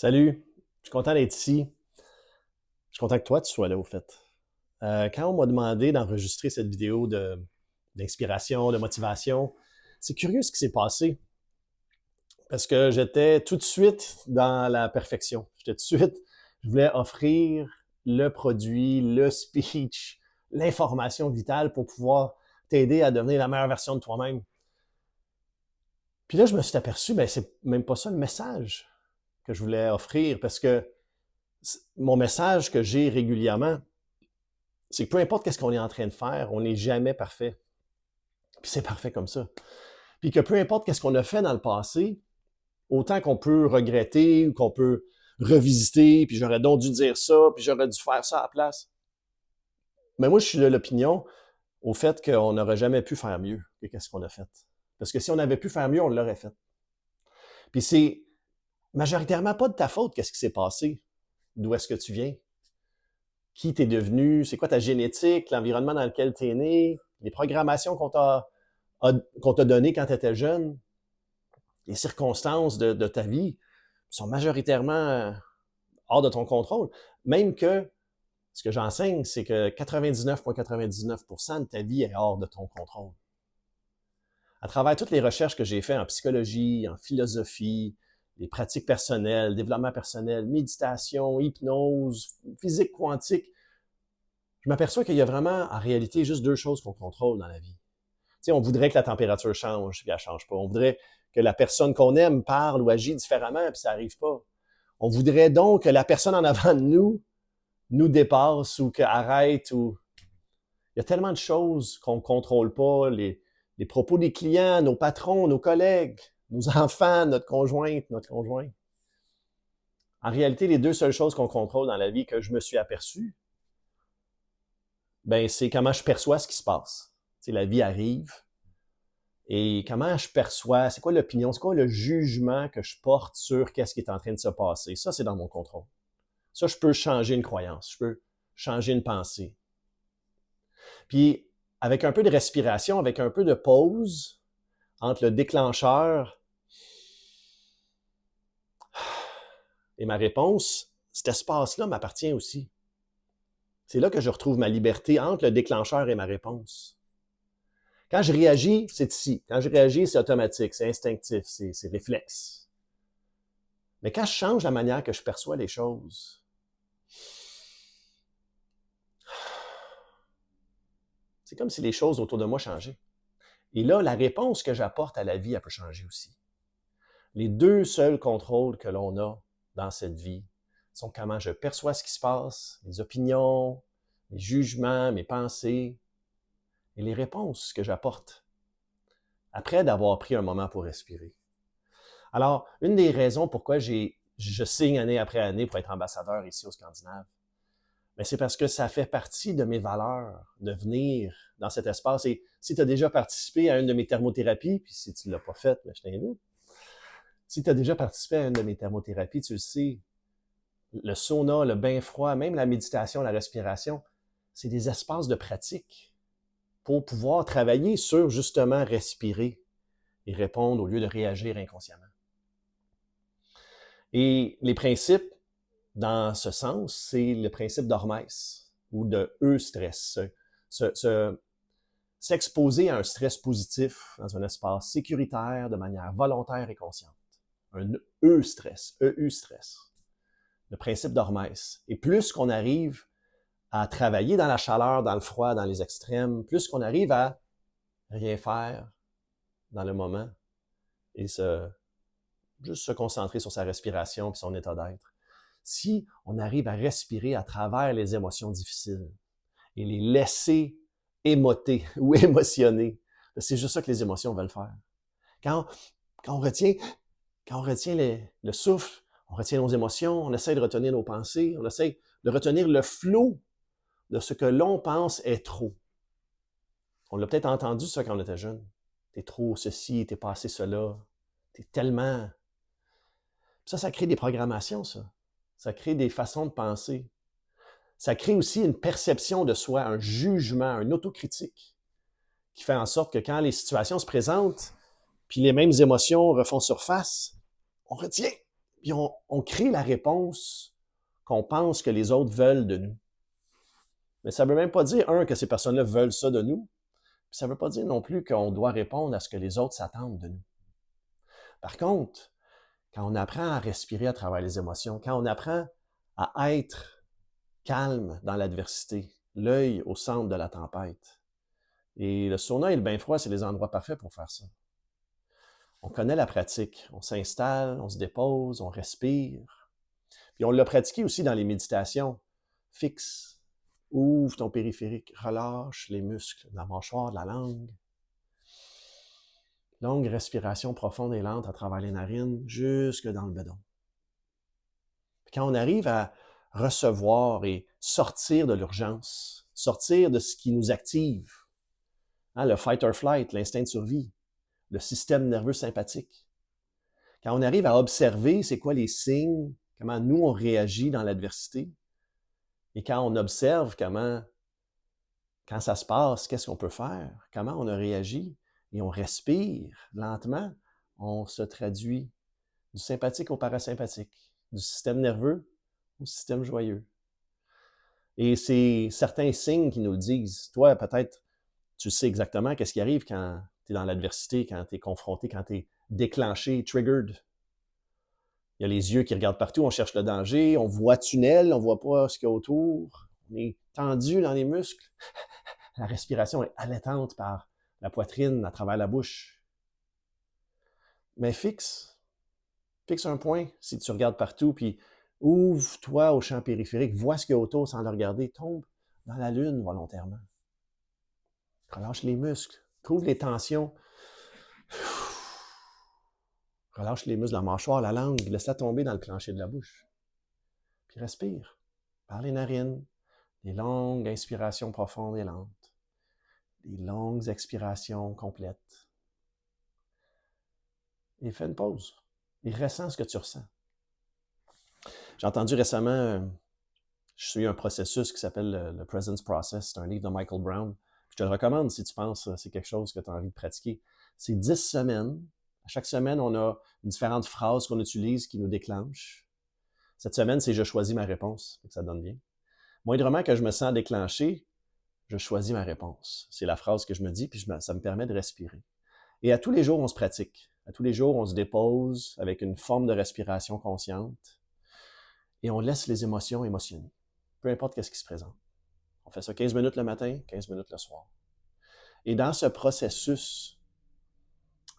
Salut, je suis content d'être ici. Je suis content que toi, tu sois là, au fait. Quand on m'a demandé d'enregistrer cette vidéo d'inspiration, de motivation, c'est curieux ce qui s'est passé parce que j'étais tout de suite dans la perfection. Je voulais offrir le produit, le speech, l'information vitale pour pouvoir t'aider à devenir la meilleure version de toi-même. Puis là, je me suis aperçu, ben c'est même pas ça le message que je voulais offrir parce que mon message que j'ai régulièrement, c'est que peu importe qu'est-ce qu'on est en train de faire, on n'est jamais parfait. Puis c'est parfait comme ça. Puis que peu importe qu'est-ce qu'on a fait dans le passé, autant qu'on peut regretter ou qu'on peut revisiter, puis j'aurais donc dû dire ça, puis j'aurais dû faire ça à la place. Mais moi, je suis de l'opinion au fait qu'on n'aurait jamais pu faire mieux que qu'est-ce qu'on a fait. Parce que si on avait pu faire mieux, on l'aurait fait. Puis c'est majoritairement pas de ta faute qu'est-ce qui s'est passé, d'où est-ce que tu viens, qui t'es devenu, c'est quoi ta génétique, l'environnement dans lequel tu es né, les programmations qu'on t'a données quand tu étais jeune, les circonstances de ta vie sont majoritairement hors de ton contrôle. Même que ce que j'enseigne, c'est que 99,99% de ta vie est hors de ton contrôle. À travers toutes les recherches que j'ai faites en psychologie, en philosophie, les pratiques personnelles, développement personnel, méditation, hypnose, physique quantique, je m'aperçois qu'il y a vraiment, en réalité, juste deux choses qu'on contrôle dans la vie. Tu sais, on voudrait que la température change, puis elle ne change pas. On voudrait que la personne qu'on aime parle ou agit différemment, puis ça n'arrive pas. On voudrait donc que la personne en avant de nous dépasse ou qu'elle arrête. Ou... Il y a tellement de choses qu'on ne contrôle pas, les propos des clients, nos patrons, nos collègues, nos enfants, notre conjointe, notre conjoint. En réalité, les deux seules choses qu'on contrôle dans la vie que je me suis aperçu, ben, c'est comment je perçois ce qui se passe. Tu sais, la vie arrive, et comment je perçois, c'est quoi l'opinion, c'est quoi le jugement que je porte sur qu'est-ce qui est en train de se passer. Ça, c'est dans mon contrôle. Ça, je peux changer une croyance, je peux changer une pensée. Puis, avec un peu de respiration, avec un peu de pause entre le déclencheur et ma réponse, cet espace-là m'appartient aussi. C'est là que je retrouve ma liberté entre le déclencheur et ma réponse. Quand je réagis, c'est ici. Quand je réagis, c'est automatique, c'est instinctif, c'est réflexe. Mais quand je change la manière que je perçois les choses, c'est comme si les choses autour de moi changeaient. Et là, la réponse que j'apporte à la vie, elle peut changer aussi. Les deux seuls contrôles que l'on a dans cette vie sont comment je perçois ce qui se passe, mes opinions, mes jugements, mes pensées, et les réponses que j'apporte après d'avoir pris un moment pour respirer. Alors, une des raisons pourquoi je signe année après année pour être ambassadeur ici au Scandinave, mais c'est parce que ça fait partie de mes valeurs de venir dans cet espace. Et si tu as déjà participé à une de mes thermothérapies, puis si tu ne l'as pas faite, je t'invite. Si tu as déjà participé à une de mes thermothérapies, tu le sais, le sauna, le bain froid, même la méditation, la respiration, c'est des espaces de pratique pour pouvoir travailler sur justement respirer et répondre au lieu de réagir inconsciemment. Et les principes, dans ce sens, c'est le principe d'Hormèse ou de E-stress. S'exposer à un stress positif dans un espace sécuritaire de manière volontaire et consciente. Un E-stress, EU-stress. Le principe d'Hormèse. Et plus qu'on arrive à travailler dans la chaleur, dans le froid, dans les extrêmes, plus qu'on arrive à rien faire dans le moment et juste se concentrer sur sa respiration et son état d'être. Si on arrive à respirer à travers les émotions difficiles et les laisser émoter ou émotionner, c'est juste ça que les émotions veulent faire. Quand, quand on retient, le souffle, on retient nos émotions, on essaie de retenir nos pensées, on essaie de retenir le flot de ce que l'on pense est trop. On l'a peut-être entendu ça quand on était jeune. T'es trop ceci, t'es pas assez cela, t'es tellement... Ça crée des programmations, ça. Ça crée des façons de penser. Ça crée aussi une perception de soi, un jugement, une autocritique qui fait en sorte que quand les situations se présentent, puis les mêmes émotions refont surface, on retient. Puis on crée la réponse qu'on pense que les autres veulent de nous. Mais ça ne veut même pas dire, que ces personnes-là veulent ça de nous. Puis ça ne veut pas dire non plus qu'on doit répondre à ce que les autres s'attendent de nous. Par contre, quand on apprend à respirer à travers les émotions, quand on apprend à être calme dans l'adversité, l'œil au centre de la tempête. Et le sauna et le bain froid, c'est les endroits parfaits pour faire ça. On connaît la pratique. On s'installe, on se dépose, on respire. Puis on l'a pratiqué aussi dans les méditations. Fixe, ouvre ton périphérique, relâche les muscles, la mâchoire, de la langue. Longue respiration profonde et lente à travers les narines, jusque dans le bedon. Puis quand on arrive à recevoir et sortir de l'urgence, sortir de ce qui nous active, le fight or flight, l'instinct de survie, le système nerveux sympathique. Quand on arrive à observer c'est quoi les signes, comment nous on réagit dans l'adversité, et quand on observe quand ça se passe, qu'est-ce qu'on peut faire, comment on a réagi, et on respire lentement, on se traduit du sympathique au parasympathique, du système nerveux au système joyeux. Et c'est certains signes qui nous le disent. Toi, peut-être, tu sais exactement qu'est-ce qui arrive quand tu es dans l'adversité, quand tu es confronté, quand tu es déclenché, triggered. Il y a les yeux qui regardent partout, on cherche le danger, on voit tunnel, on voit pas ce qu'il y a autour. On est tendu dans les muscles. La respiration est allaitante par la poitrine, à travers la bouche. Mais fixe un point si tu regardes partout, puis ouvre-toi au champ périphérique, vois ce qu'il y a autour sans le regarder, tombe dans la lune volontairement. Relâche les muscles, trouve les tensions. Relâche les muscles de la mâchoire, la langue, laisse-la tomber dans le plancher de la bouche. Puis respire par les narines, des longues inspirations profondes et lentes, des longues expirations complètes. Et fais une pause. Et ressens ce que tu ressens. J'ai entendu récemment, je suis un processus qui s'appelle le Presence Process. C'est un livre de Michael Brown. Je te le recommande si tu penses que c'est quelque chose que tu as envie de pratiquer. C'est 10 semaines. À chaque semaine, on a différentes phrases qu'on utilise qui nous déclenchent. Cette semaine, c'est « Je choisis ma réponse ». Ça donne bien. Moindrement que je me sens déclenché, je choisis ma réponse. C'est la phrase que je me dis, puis ça me permet de respirer. Et à tous les jours, on se pratique. À tous les jours, on se dépose avec une forme de respiration consciente et on laisse les émotions émotionner. Peu importe ce qui se présente. On fait ça 15 minutes le matin, 15 minutes le soir. Et dans ce processus,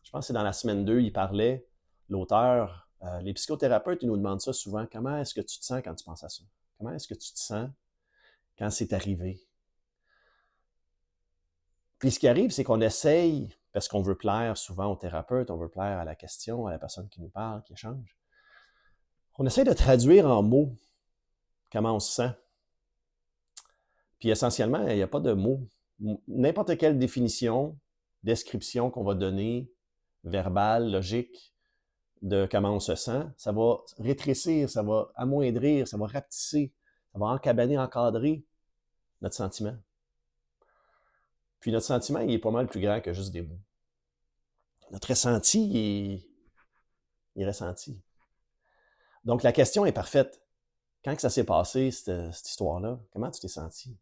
je pense que c'est dans la semaine 2, il parlait, l'auteur, les psychothérapeutes, ils nous demandent ça souvent, comment est-ce que tu te sens quand tu penses à ça? Comment est-ce que tu te sens quand c'est arrivé? Puis ce qui arrive, c'est qu'on essaye, parce qu'on veut plaire souvent au thérapeute, on veut plaire à la question, à la personne qui nous parle, qui échange. On essaie de traduire en mots comment on se sent. Puis essentiellement, il n'y a pas de mots. N'importe quelle définition, description qu'on va donner, verbale, logique, de comment on se sent, ça va rétrécir, ça va amoindrir, ça va rapetisser, ça va encabaner, encadrer notre sentiment. Puis notre sentiment, il est pas mal plus grand que juste des mots. Notre ressenti, il est ressenti. Donc la question est parfaite. Quand que ça s'est passé, cette histoire-là, comment tu t'es senti?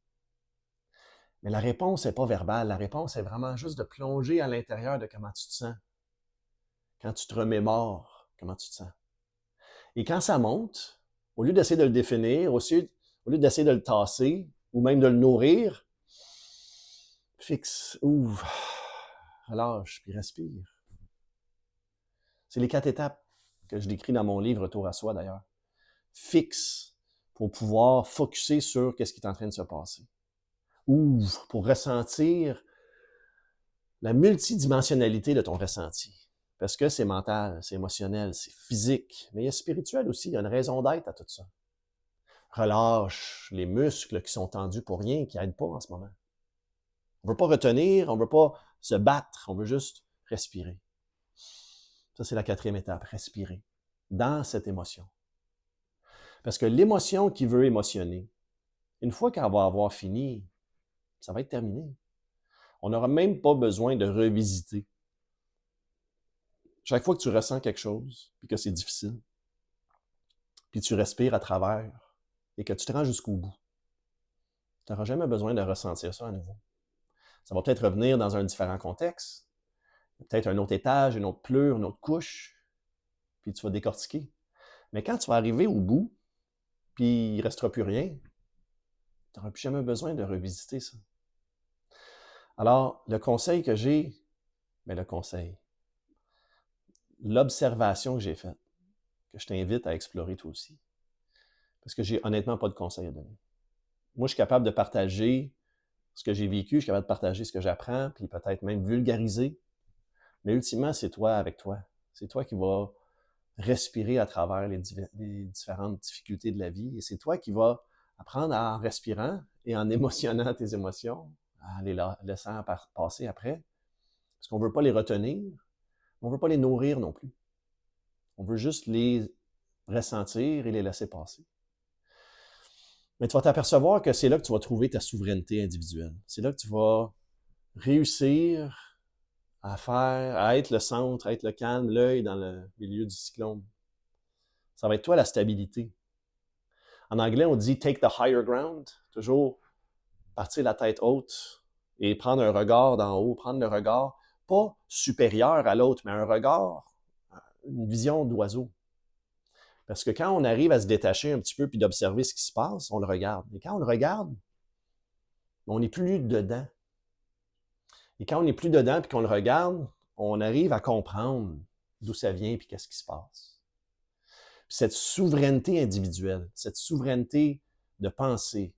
Mais la réponse n'est pas verbale. La réponse est vraiment juste de plonger à l'intérieur de comment tu te sens. Quand tu te remémores, comment tu te sens. Et quand ça monte, au lieu d'essayer de le définir, au lieu d'essayer de le tasser, ou même de le nourrir, fixe, ouvre, relâche, puis respire. C'est les 4 étapes que je décris dans mon livre Retour à soi d'ailleurs. Fixe pour pouvoir focusser sur ce qui est en train de se passer. Ouvre pour ressentir la multidimensionnalité de ton ressenti. Parce que c'est mental, c'est émotionnel, c'est physique, mais il y a spirituel aussi, il y a une raison d'être à tout ça. Relâche les muscles qui sont tendus pour rien, qui n'aident pas en ce moment. On ne veut pas retenir, on ne veut pas se battre, on veut juste respirer. Ça, c'est la 4e étape, respirer dans cette émotion. Parce que l'émotion qui veut émotionner, une fois qu'elle va avoir fini, ça va être terminé. On n'aura même pas besoin de revisiter. Chaque fois que tu ressens quelque chose, puis que c'est difficile, puis tu respires à travers, et que tu te rends jusqu'au bout, tu n'auras jamais besoin de ressentir ça à nouveau. Ça va peut-être revenir dans un différent contexte, peut-être un autre étage, une autre pleure, une autre couche, puis tu vas décortiquer. Mais quand tu vas arriver au bout, puis il ne restera plus rien, tu n'auras plus jamais besoin de revisiter ça. Alors, le conseil que j'ai, l'observation que j'ai faite, que je t'invite à explorer toi aussi, parce que j'ai honnêtement pas de conseil à donner. Moi, je suis capable de partager ce que j'ai vécu, je suis capable de partager ce que j'apprends, puis peut-être même vulgariser, mais ultimement, c'est toi avec toi. C'est toi qui vas respirer à travers les différentes difficultés de la vie, et c'est toi qui vas apprendre en respirant et en émotionnant tes émotions, en les laissant passer après, parce qu'on ne veut pas les retenir, on ne veut pas les nourrir non plus. On veut juste les ressentir et les laisser passer. Mais tu vas t'apercevoir que c'est là que tu vas trouver ta souveraineté individuelle. C'est là que tu vas réussir à être le centre, à être le calme, l'œil dans le milieu du cyclone. Ça va être toi la stabilité. En anglais, on dit « take the higher ground », toujours partir la tête haute et prendre un regard d'en haut, prendre le regard pas supérieur à l'autre, mais un regard, une vision d'oiseau. Parce que quand on arrive à se détacher un petit peu puis d'observer ce qui se passe, on le regarde. Et quand on le regarde, on n'est plus dedans. Et quand on n'est plus dedans puis qu'on le regarde, on arrive à comprendre d'où ça vient puis qu'est-ce qui se passe. Puis cette souveraineté individuelle, cette souveraineté de penser,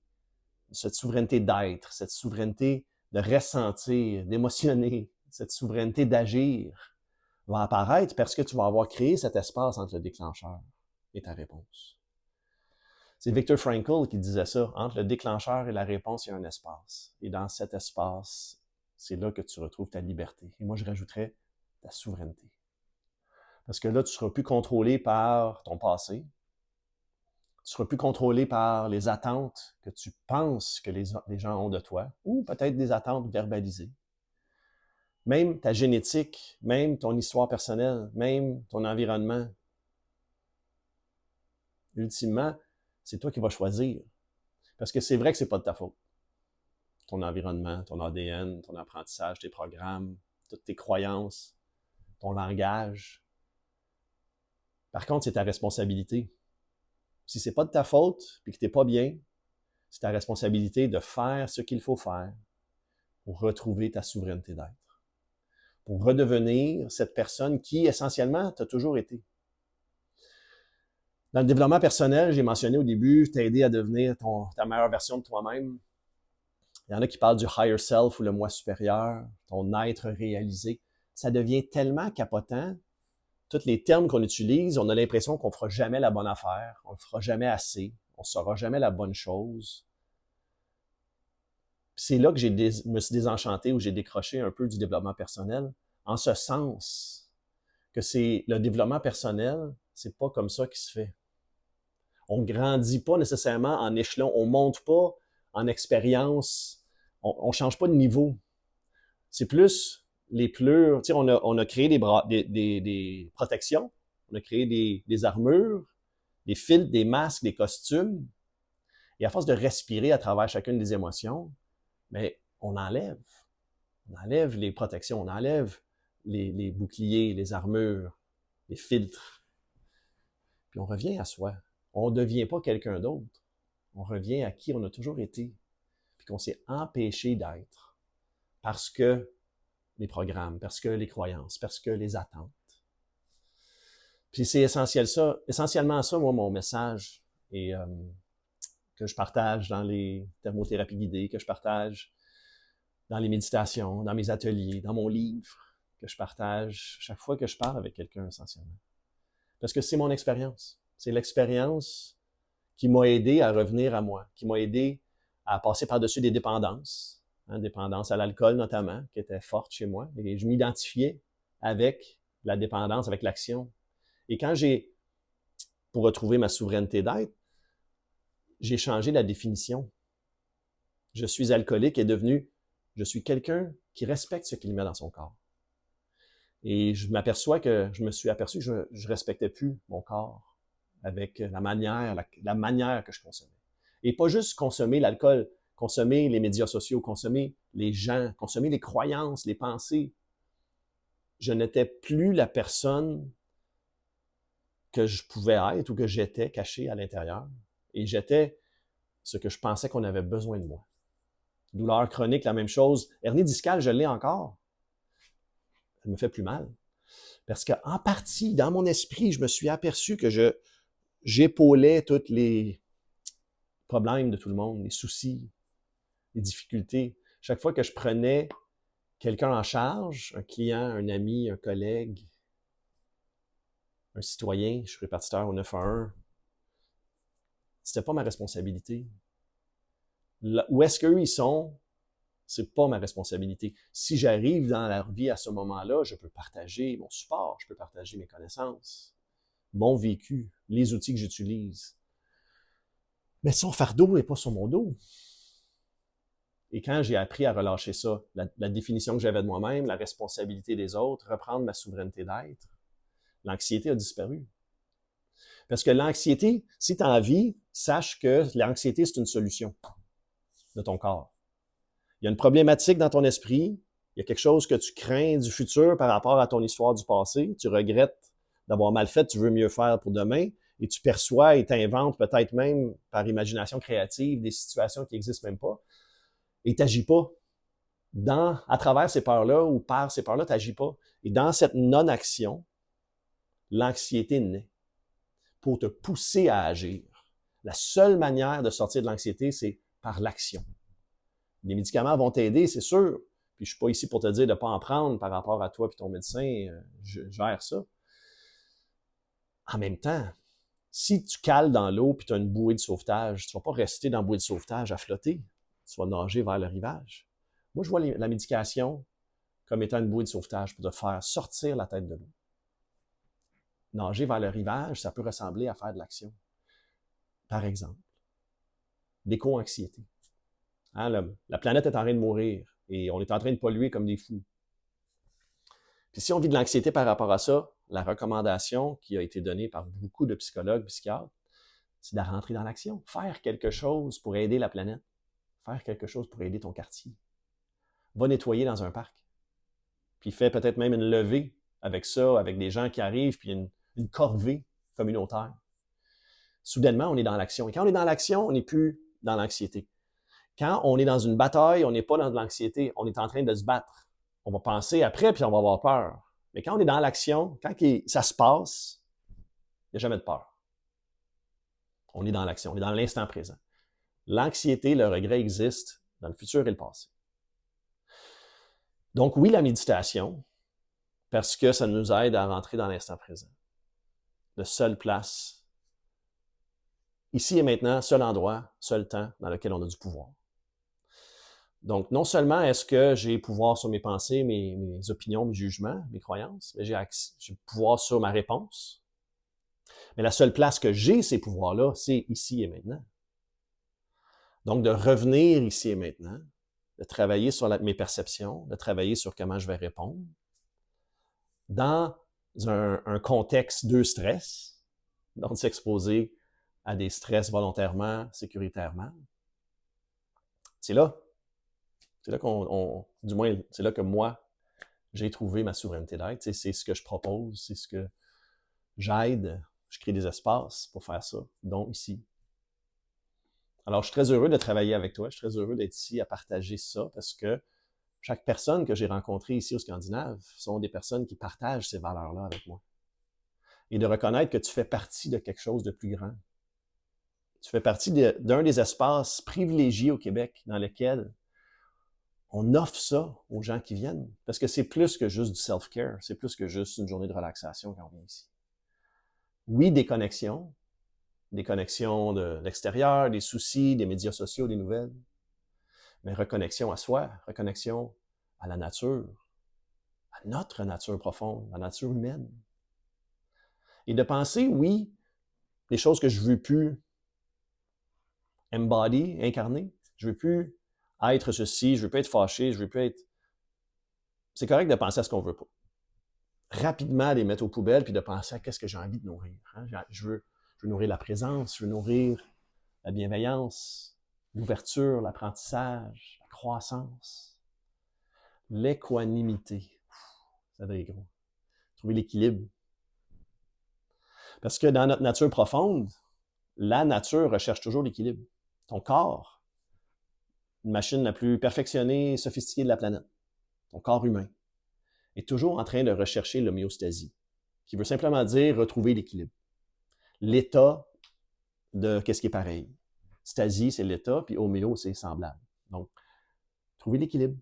cette souveraineté d'être, cette souveraineté de ressentir, d'émotionner, cette souveraineté d'agir va apparaître parce que tu vas avoir créé cet espace entre le déclencheur et ta réponse. C'est Viktor Frankl qui disait ça. Entre le déclencheur et la réponse, il y a un espace. Et dans cet espace, c'est là que tu retrouves ta liberté. Et moi, je rajouterais ta souveraineté. Parce que là, tu ne seras plus contrôlé par ton passé. Tu ne seras plus contrôlé par les attentes que tu penses que les gens ont de toi, ou peut-être des attentes verbalisées. Même ta génétique, même ton histoire personnelle, même ton environnement. Ultimement, c'est toi qui vas choisir. Parce que c'est vrai que c'est pas de ta faute. Ton environnement, ton ADN, ton apprentissage, tes programmes, toutes tes croyances, ton langage. Par contre, c'est ta responsabilité. Si c'est pas de ta faute, puis que t'es pas bien, c'est ta responsabilité de faire ce qu'il faut faire pour retrouver ta souveraineté d'être. Pour redevenir cette personne qui, essentiellement, t'as toujours été. Dans le développement personnel, j'ai mentionné au début, t'aider à devenir ta meilleure version de toi-même. Il y en a qui parlent du higher self ou le moi supérieur, ton être réalisé. Ça devient tellement capotant. Tous les termes qu'on utilise, on a l'impression qu'on ne fera jamais la bonne affaire, on ne fera jamais assez, on ne saura jamais la bonne chose. C'est là que je me suis désenchanté ou j'ai décroché un peu du développement personnel, en ce sens que c'est le développement personnel, c'est pas comme ça qu'il se fait. On grandit pas nécessairement en échelon, on monte pas en expérience, on change pas de niveau. C'est plus les pleurs. Tu sais, on a créé des protections, on a créé des armures, des filtres, des masques, des costumes. Et à force de respirer à travers chacune des émotions, mais on enlève. On enlève les protections, on enlève les boucliers, les armures, les filtres. Puis on revient à soi. On ne devient pas quelqu'un d'autre. On revient à qui on a toujours été, puis qu'on s'est empêché d'être. Parce que les programmes, parce que les croyances, parce que les attentes. Puis c'est essentiellement ça, moi, mon message, et que je partage dans les thermothérapies guidées, que je partage dans les méditations, dans mes ateliers, dans mon livre, que je partage chaque fois que je parle avec quelqu'un, essentiellement. Parce que c'est mon expérience. C'est l'expérience qui m'a aidé à revenir à moi, qui m'a aidé à passer par-dessus des dépendances, dépendance à l'alcool notamment, qui était forte chez moi, et je m'identifiais avec la dépendance, avec l'action. Et quand pour retrouver ma souveraineté d'être, j'ai changé la définition. Je suis alcoolique est devenu, je suis quelqu'un qui respecte ce qu'il met dans son corps. Et je me suis aperçu que je respectais plus mon corps avec la manière que je consommais. Et pas juste consommer l'alcool, consommer les médias sociaux, consommer les gens, consommer les croyances, les pensées. Je n'étais plus la personne que je pouvais être ou que j'étais caché à l'intérieur. Et j'étais ce que je pensais qu'on avait besoin de moi. Douleur chronique, la même chose. Hernie discale, je l'ai encore. Elle me fait plus mal. Parce qu'en partie, dans mon esprit, je me suis aperçu que j'épaulais tous les problèmes de tout le monde, les soucis, les difficultés. Chaque fois que je prenais quelqu'un en charge, un client, un ami, un collègue, un citoyen, je suis répartiteur au 911, c'était pas ma responsabilité. Là, où est-ce qu'eux ils sont, c'est pas ma responsabilité. Si j'arrive dans leur vie à ce moment-là, je peux partager mon support, je peux partager mes connaissances, mon vécu, les outils que j'utilise. Mais son fardeau n'est pas sur mon dos. Et quand j'ai appris à relâcher ça, la définition que j'avais de moi-même, la responsabilité des autres, reprendre ma souveraineté d'être, l'anxiété a disparu. Parce que l'anxiété, si tu as envie, sache que l'anxiété, c'est une solution de ton corps. Il y a une problématique dans ton esprit, il y a quelque chose que tu crains du futur par rapport à ton histoire du passé, tu regrettes d'avoir mal fait, tu veux mieux faire pour demain, et tu perçois et t'inventes peut-être même par imagination créative des situations qui n'existent même pas, et tu n'agis pas. À travers ces peurs-là ou par ces peurs-là, tu n'agis pas. Et dans cette non-action, l'anxiété naît pour te pousser à agir. La seule manière de sortir de l'anxiété, c'est par l'action. Les médicaments vont t'aider, c'est sûr. Puis je suis pas ici pour te dire de ne pas en prendre par rapport à toi et ton médecin. Je gère ça. En même temps, si tu cales dans l'eau puis tu as une bouée de sauvetage, tu ne vas pas rester dans la bouée de sauvetage à flotter. Tu vas nager vers le rivage. Moi, je vois la médication comme étant une bouée de sauvetage pour te faire sortir la tête de l'eau. Nager vers le rivage, ça peut ressembler à faire de l'action. Par exemple, l'éco-anxiété. Hein, la planète est en train de mourir et on est en train de polluer comme des fous. Puis si on vit de l'anxiété par rapport à ça, la recommandation qui a été donnée par beaucoup de psychologues, psychiatres, c'est de rentrer dans l'action. Faire quelque chose pour aider la planète. Faire quelque chose pour aider ton quartier. Va nettoyer dans un parc. Puis fais peut-être même une levée avec ça, avec des gens qui arrivent, puis une corvée communautaire. Soudainement, on est dans l'action. Et quand on est dans l'action, on n'est plus dans l'anxiété. Quand on est dans une bataille, on n'est pas dans de l'anxiété, on est en train de se battre. On va penser après, puis on va avoir peur. Mais quand on est dans l'action, quand ça se passe, il n'y a jamais de peur. On est dans l'action, on est dans l'instant présent. L'anxiété, le regret existent dans le futur et le passé. Donc oui, la méditation, parce que ça nous aide à rentrer dans l'instant présent. De seule place, ici et maintenant, seul endroit, seul temps dans lequel on a du pouvoir. Donc, non seulement est-ce que j'ai pouvoir sur mes pensées, mes opinions, mes jugements, mes croyances, mais j'ai pouvoir sur ma réponse. Mais la seule place que j'ai ces pouvoirs-là, c'est ici et maintenant. Donc, de revenir ici et maintenant, de travailler sur mes perceptions, de travailler sur comment je vais répondre, dans un contexte de stress, donc de s'exposer à des stress volontairement, sécuritairement. C'est là du moins, c'est là que moi, j'ai trouvé ma souveraineté d'être. C'est ce que je propose, c'est ce que j'aide. Je crée des espaces pour faire ça, dont ici. Alors, je suis très heureux de travailler avec toi. Je suis très heureux d'être ici à partager ça parce que chaque personne que j'ai rencontrée ici au Scandinave sont des personnes qui partagent ces valeurs-là avec moi. Et de reconnaître que tu fais partie de quelque chose de plus grand. Tu fais partie d'un des espaces privilégiés au Québec dans lequel on offre ça aux gens qui viennent. Parce que c'est plus que juste du self-care. C'est plus que juste une journée de relaxation quand on vient ici. Oui, des connexions de l'extérieur, des soucis, des médias sociaux, des nouvelles. Mais reconnexion à soi, reconnexion à la nature, à notre nature profonde, la nature humaine. Et de penser, oui, les choses que je veux plus embody, incarner, je veux plus être ceci, je veux plus être fâché, je veux plus être... C'est correct de penser à ce qu'on veut pas. Rapidement les mettre aux poubelles puis de penser à qu'est-ce que j'ai envie de nourrir. Hein? Je veux Je veux nourrir la présence, je veux nourrir la bienveillance, l'ouverture, l'apprentissage, la croissance, l'équanimité. Ça va être gros. Trouver l'équilibre. Parce que dans notre nature profonde, la nature recherche toujours l'équilibre. Ton corps, une machine la plus perfectionnée et sophistiquée de la planète, ton corps humain, est toujours en train de rechercher l'homéostasie, qui veut simplement dire retrouver l'équilibre. L'état de qu'est-ce qui est pareil. Stasie, c'est l'état, puis homéo, c'est semblable. Donc, trouver l'équilibre.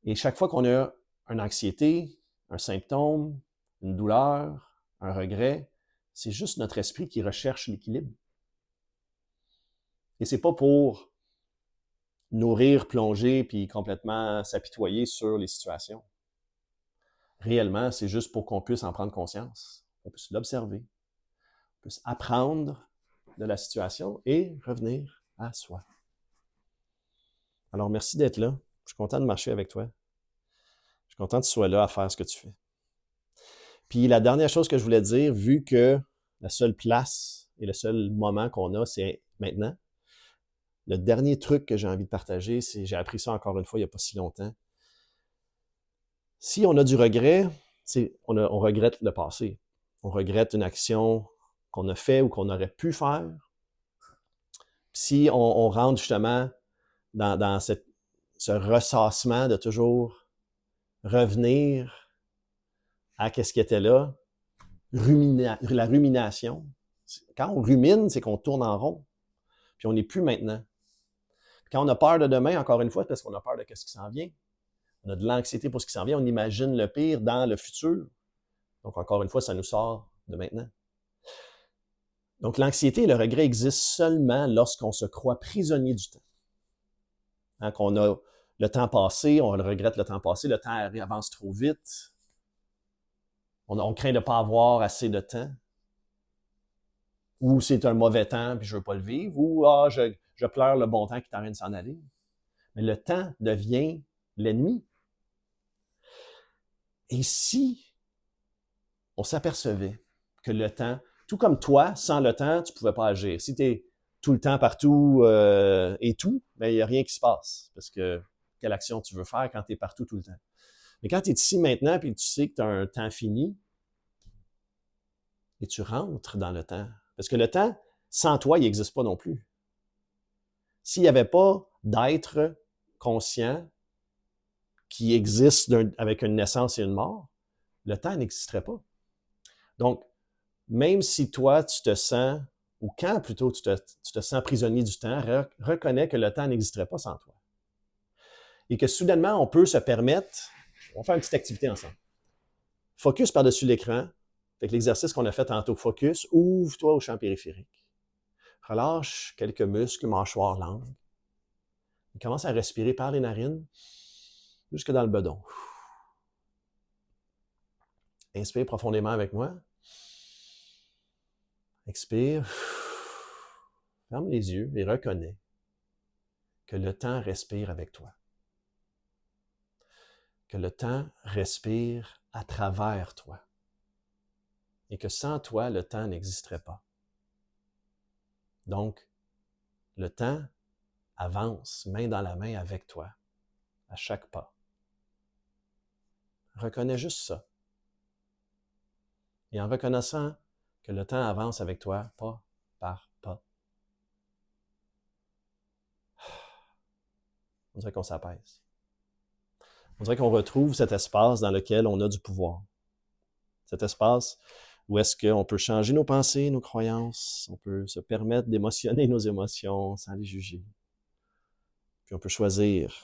Et chaque fois qu'on a une anxiété, un symptôme, une douleur, un regret, c'est juste notre esprit qui recherche l'équilibre. Et c'est pas pour nourrir, plonger, puis complètement s'apitoyer sur les situations. Réellement, c'est juste pour qu'on puisse en prendre conscience, qu'on puisse l'observer, qu'on puisse apprendre de la situation et revenir à soi. Alors, merci d'être là. Je suis content de marcher avec toi. Je suis content que tu sois là à faire ce que tu fais. Puis la dernière chose que je voulais dire, vu que la seule place et le seul moment qu'on a, c'est maintenant, le dernier truc que j'ai envie de partager, c'est, j'ai appris ça encore une fois il n'y a pas si longtemps. Si on a du regret, on regrette le passé. On regrette une action qu'on a fait ou qu'on aurait pu faire. Si on rentre justement dans ce ressassement de toujours revenir à ce qui était là, la rumination. Quand on rumine, c'est qu'on tourne en rond, puis on n'est plus maintenant. Puis quand on a peur de demain, encore une fois, c'est parce qu'on a peur de ce qui s'en vient. On a de l'anxiété pour ce qui s'en vient, on imagine le pire dans le futur. Donc, encore une fois, ça nous sort de maintenant. Donc, l'anxiété et le regret existent seulement lorsqu'on se croit prisonnier du temps. Hein, qu'on a le temps passé, on regrette le temps passé, le temps avance trop vite. On craint de ne pas avoir assez de temps. Ou c'est un mauvais temps puis je ne veux pas le vivre. Ou je pleure le bon temps qui est en train de s'en aller. Mais le temps devient l'ennemi. Et si on s'apercevait que le temps, tout comme toi, sans le temps, tu ne pouvais pas agir. Si tu es tout le temps partout et tout, ben, il n'y a rien qui se passe. Parce que quelle action tu veux faire quand tu es partout tout le temps? Mais quand tu es ici maintenant et tu sais que tu as un temps fini, et tu rentres dans le temps. Parce que le temps, sans toi, il n'existe pas non plus. S'il n'y avait pas d'être conscient qui existe avec une naissance et une mort, le temps n'existerait pas. Donc, même si toi, tu te sens, ou quand plutôt tu te sens prisonnier du temps, reconnais que le temps n'existerait pas sans toi. Et que soudainement, on peut se permettre, on va faire une petite activité ensemble. Focus par-dessus l'écran. Fait que l'exercice qu'on a fait tantôt, focus, ouvre-toi au champ périphérique. Relâche quelques muscles, mâchoire, langue. Et commence à respirer par les narines jusque dans le bedon. Inspire profondément avec moi. Expire. Ferme les yeux et reconnais que le temps respire avec toi. Que le temps respire à travers toi. Et que sans toi, le temps n'existerait pas. Donc, le temps avance main dans la main avec toi, à chaque pas. Reconnais juste ça. Et en reconnaissant que le temps avance avec toi, pas par pas, on dirait qu'on s'apaise. On dirait qu'on retrouve cet espace dans lequel on a du pouvoir. Cet espace où est-ce qu'on peut changer nos pensées, nos croyances, on peut se permettre d'émotionner nos émotions sans les juger. Puis on peut choisir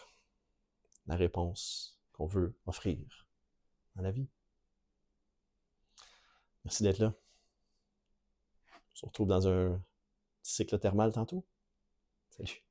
la réponse qu'on veut offrir dans la vie. Merci d'être là. On se retrouve dans un cycle thermal tantôt. Salut.